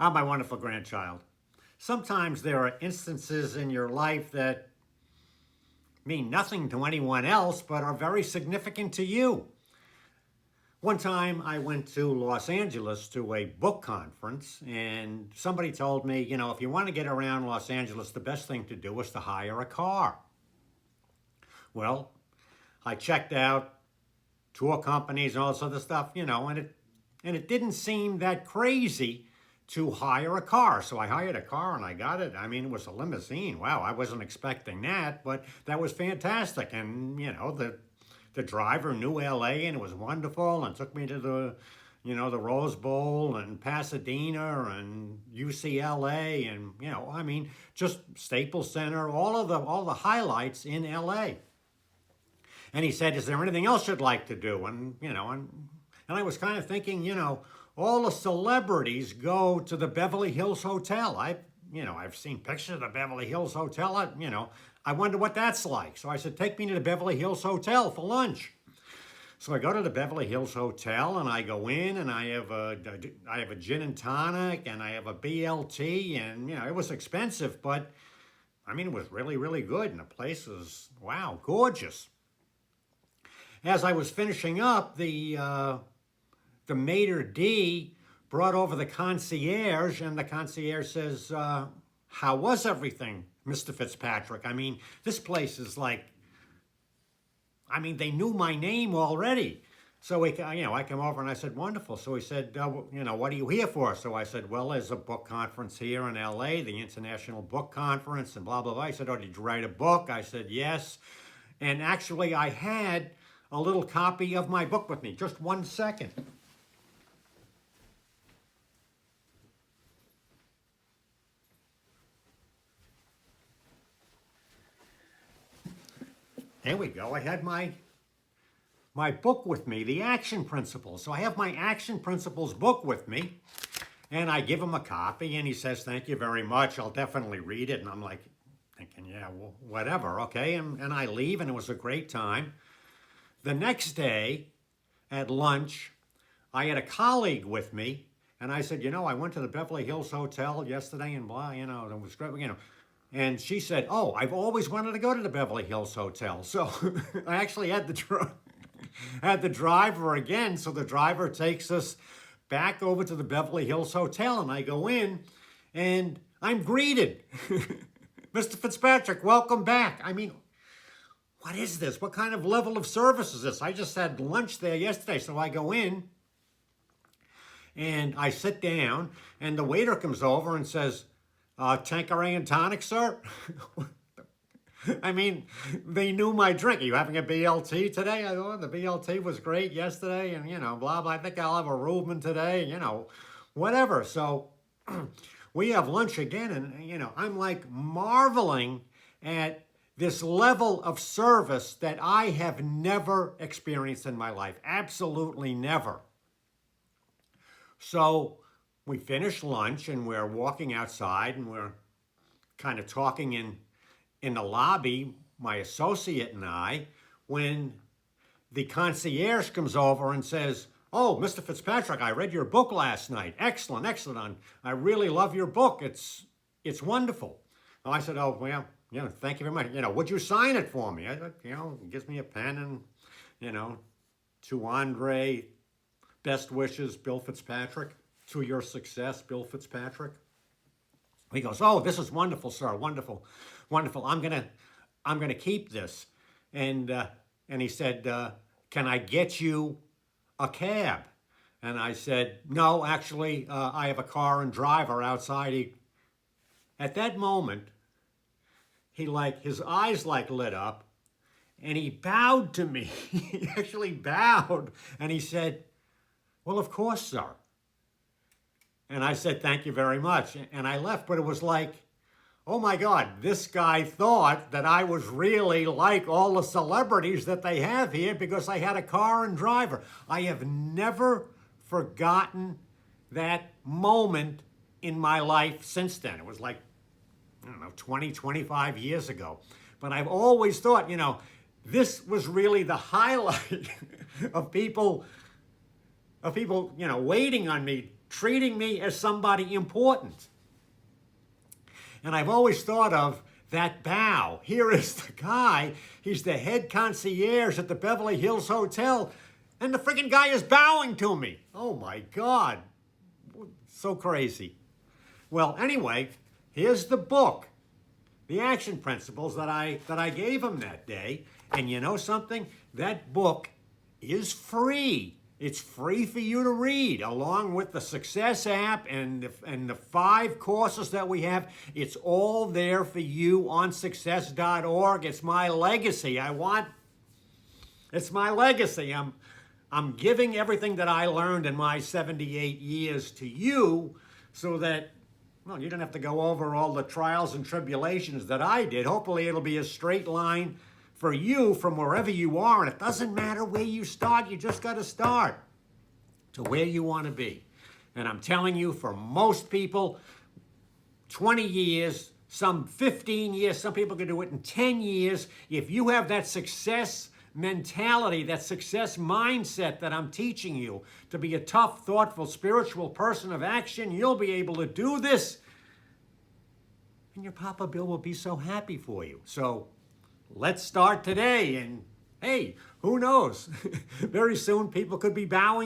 My wonderful grandchild. Sometimes there are instances in your life that mean nothing to anyone else, but are very significant to you. One time I went to Los Angeles to a book conference, and somebody told me, if you want to get around Los Angeles, the best thing to do is to hire a car. Well, I checked out tour companies and all this other stuff, and it didn't seem that crazy to hire a car. So I hired a car and I got it. I mean, it was a limousine. Wow, I wasn't expecting that, but that was fantastic. And, the driver knew LA and it was wonderful and took me to the Rose Bowl and Pasadena and UCLA and, just Staples Center, all the highlights in LA. And he said, is there anything else you'd like to do? And I was kind of thinking, all the celebrities go to the Beverly Hills Hotel. I've seen pictures of the Beverly Hills Hotel. I wonder what that's like. So I said, take me to the Beverly Hills Hotel for lunch. So I go to the Beverly Hills Hotel and I go in and I have a gin and tonic and I have a BLT and, it was expensive, but it was really, really good. And the place was, wow, gorgeous. As I was finishing up, the maitre d' brought over the concierge, and the concierge says, how was everything, Mr. Fitzpatrick? This place is like, they knew my name already. So I came over and I said, wonderful. So he said, what are you here for? So I said, well, there's a book conference here in LA, the International Book Conference, and blah, blah, blah. He said, oh, did you write a book? I said, yes. And actually, I had a little copy of my book with me. Just 1 second. There we go. I had my book with me, The Action Principles. So I have my Action Principles book with me, and I give him a copy, and he says, thank you very much. I'll definitely read it. And I'm like thinking, yeah, well, whatever, okay? And I leave, and it was a great time. The next day at lunch, I had a colleague with me, and I said, I went to the Beverly Hills Hotel yesterday, and blah, it was great, And she said, oh, I've always wanted to go to the Beverly Hills Hotel. So I actually had the driver again. So the driver takes us back over to the Beverly Hills Hotel. And I go in and I'm greeted. Mr. Fitzpatrick, welcome back. What is this? What kind of level of service is this? I just had lunch there yesterday. So I go in and I sit down and the waiter comes over and says, Tanqueray and tonic, sir? They knew my drink. Are you having a BLT today? I thought the BLT was great yesterday and, blah, blah. I think I'll have a Reuben today, whatever. So we have lunch again and, I'm like marveling at this level of service that I have never experienced in my life. Absolutely never. So we finish lunch and we're walking outside and we're kind of talking in the lobby, my associate and I, when the concierge comes over and says, oh, Mr. Fitzpatrick, I read your book last night. Excellent, excellent. I really love your book. It's wonderful. And I said, oh, well, thank you very much. Would you sign it for me? He gives me a pen and, to Andre, best wishes, Bill Fitzpatrick. To your success, Bill Fitzpatrick. He goes, oh, this is wonderful, sir. Wonderful, wonderful. I'm gonna keep this. And he said, can I get you a cab? And I said, no, actually, I have a car and driver outside. At that moment, his eyes lit up, and he bowed to me. He actually bowed, and he said, well, of course, sir. And I said, thank you very much. And I left, but it was like, oh my God, this guy thought that I was really like all the celebrities that they have here because I had a car and driver. I have never forgotten that moment in my life since then. It was like, 20, 25 years ago. But I've always thought, this was really the highlight of people, waiting on me treating me as somebody important. And I've always thought of that bow. Here is the guy, he's the head concierge at the Beverly Hills Hotel, and the freaking guy is bowing to me. Oh my God, so crazy. Well, anyway, here's the book, the action principles that I gave him that day. And you know something? That book is free. It's free for you to read, along with the Success app and the 5 courses that we have. It's all there for you on success.org. It's my legacy. It's my legacy. I'm giving everything that I learned in my 78 years to you so that, well, you don't have to go over all the trials and tribulations that I did. Hopefully it'll be a straight line for you from wherever you are. And it doesn't matter where you start, you just got to start to where you want to be. And I'm telling you, for most people, 20 years, some 15 years, some people can do it in 10 years. If you have that success mentality, that success mindset that I'm teaching you to be a tough, thoughtful, spiritual person of action, you'll be able to do this. And your Papa Bill will be so happy for you. So let's start today. And hey, who knows? Very soon people could be bowing